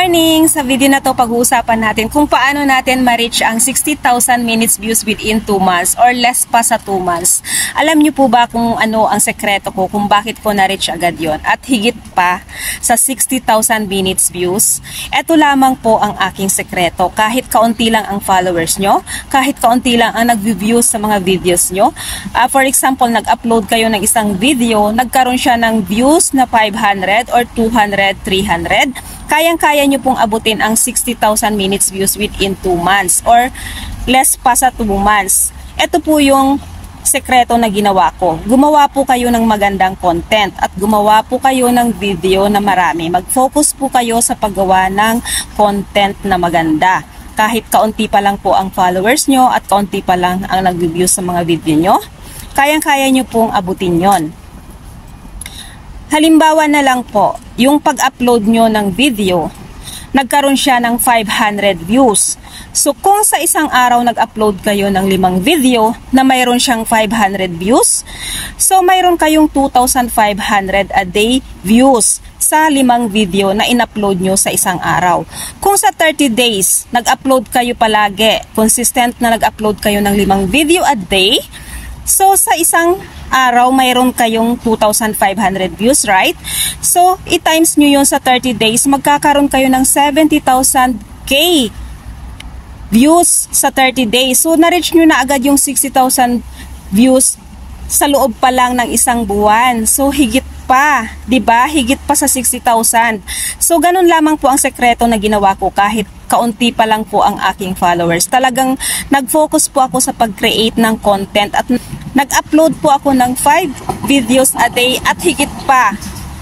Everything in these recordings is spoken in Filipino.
morning! Sa video na to pag-uusapan natin kung paano natin ma-reach ang 60,000 minutes views within 2 months or less pa sa 2 months. Alam niyo po ba kung ano ang sekreto ko kung bakit ko na-reach agad yon at higit pa sa 60,000 minutes views? Ito lamang po ang aking sekreto. Kahit kaunti lang ang followers nyo, kahit kaunti lang ang nag-views sa mga videos nyo. For example, nag-upload kayo ng isang video, nagkaroon siya ng views na 500 or 200, 300. Kayang-kaya nyo pong abutin ang 60,000 minutes views within 2 months or less pa sa 2 months. Ito po yung sekreto na ginawa ko. Gumawa po kayo ng magandang content at gumawa po kayo ng video na marami. Mag-focus po kayo sa paggawa ng content na maganda. Kahit kaunti pa lang po ang followers nyo at kaunti pa lang ang nag-views sa mga video nyo, kayang-kaya nyo pong abutin yon. Halimbawa na lang po, yung pag-upload nyo ng video, nagkaroon siya ng 500 views. So kung sa isang araw nag-upload kayo ng 5 video na mayroon siyang 500 views, so mayroon kayong 2,500 a day views sa 5 video na in-upload nyo sa isang araw. Kung sa 30 days, nag-upload kayo palagi, consistent na nag-upload kayo ng 5 video a day, so sa isang araw mayroon kayong 2,500 views, right? So i-times nyo yun sa 30 days, magkakaroon kayo ng 70,000k views sa 30 days. So na-reach nyo na agad yung 60,000 views sa loob pa lang ng isang buwan. So higit pa, 'di ba? Higit pa sa 60,000. So ganun lamang po ang sekreto na ginawa ko kahit kaunti pa lang po ang aking followers. Talagang nag-focus po ako sa pag-create ng content at nag-upload po ako ng 5 videos a day at higit pa.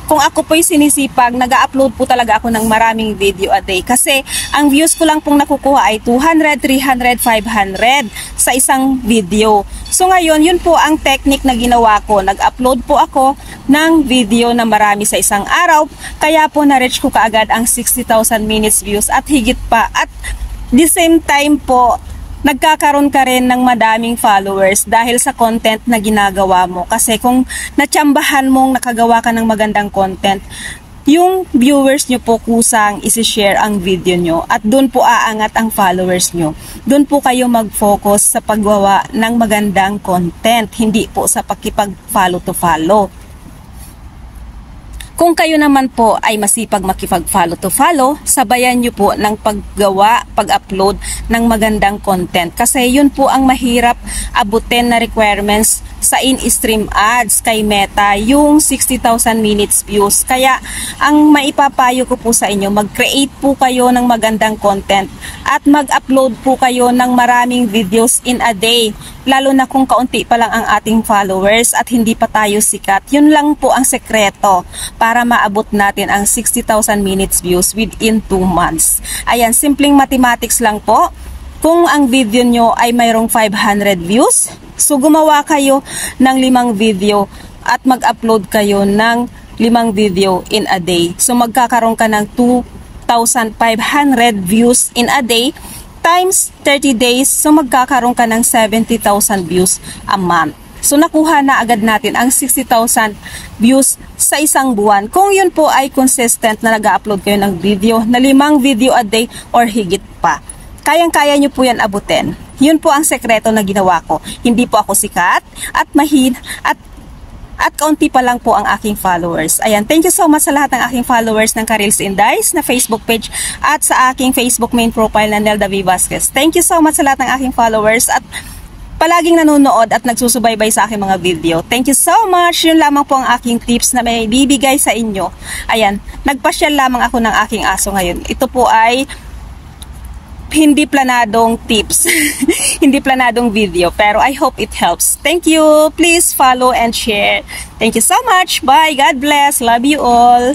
Kung ako po'y sinisipag, nag-upload po talaga ako ng maraming video a day. Kasi ang views ko lang pong nakukuha ay 200, 300, 500 sa isang video. So ngayon, yun po ang technique na ginawa ko. Nag-upload po ako ng video na marami sa isang araw. Kaya po na-reach ko kaagad ang 60,000 minutes views at higit pa. At the same time po, nagkakaroon ka rin ng madaming followers dahil sa content na ginagawa mo. Kasi kung natsambahan mong nakagawa ka ng magandang content, yung viewers nyo po kusang isi-share ang video nyo at doon po aangat ang followers nyo. Doon po kayo mag-focus sa paggawa ng magandang content, hindi po sa pakipag-follow to follow. Kung kayo naman po ay masipag makipag-follow to follow, sabayan nyo po ng paggawa, pag-upload ng magandang content. Kasi yun po ang mahirap abutin na requirements sa in-stream ads kay Meta, yung 60,000 minutes views. Kaya ang maipapayo ko po sa inyo, mag-create po kayo ng magandang content at mag-upload po kayo ng maraming videos in a day. Lalo na kung kaunti pa lang ang ating followers at hindi pa tayo sikat. Yun lang po ang sekreto para maabot natin ang 60,000 minutes views within 2 months. Ayan, simpleng mathematics lang po. Kung ang video nyo ay mayroong 500 views, so gumawa kayo ng 5 video at mag-upload kayo ng 5 video in a day. So magkakaroon ka ng 2,500 views in a day times 30 days, so magkakaroon ka ng 70,000 views a month. So nakuha na agad natin ang 60,000 views sa isang buwan. Kung yun po ay consistent na nag-upload kayo ng video na 5 video a day or higit pa. Kayang-kaya nyo po yan abutin. Yun po ang sekreto na ginawa ko. Hindi po ako sikat at at kaunti pa lang po ang aking followers. Ayan, thank you so much sa lahat ng aking followers ng Ka-Reels and Dice na Facebook page at sa aking Facebook main profile na Nelda V. Vasquez. Thank you so much sa lahat ng aking followers at palaging nanonood at nagsusubaybay sa aking mga video. Thank you so much. Yun lamang po ang aking tips na may bibigay sa inyo. Ayan, nagpasyal lamang ako ng aking aso ngayon. Ito po ay hindi planadong tips, hindi planadong video, pero I hope it helps. Thank you. Please follow and share. Thank you so much. Bye. God bless. Love you all.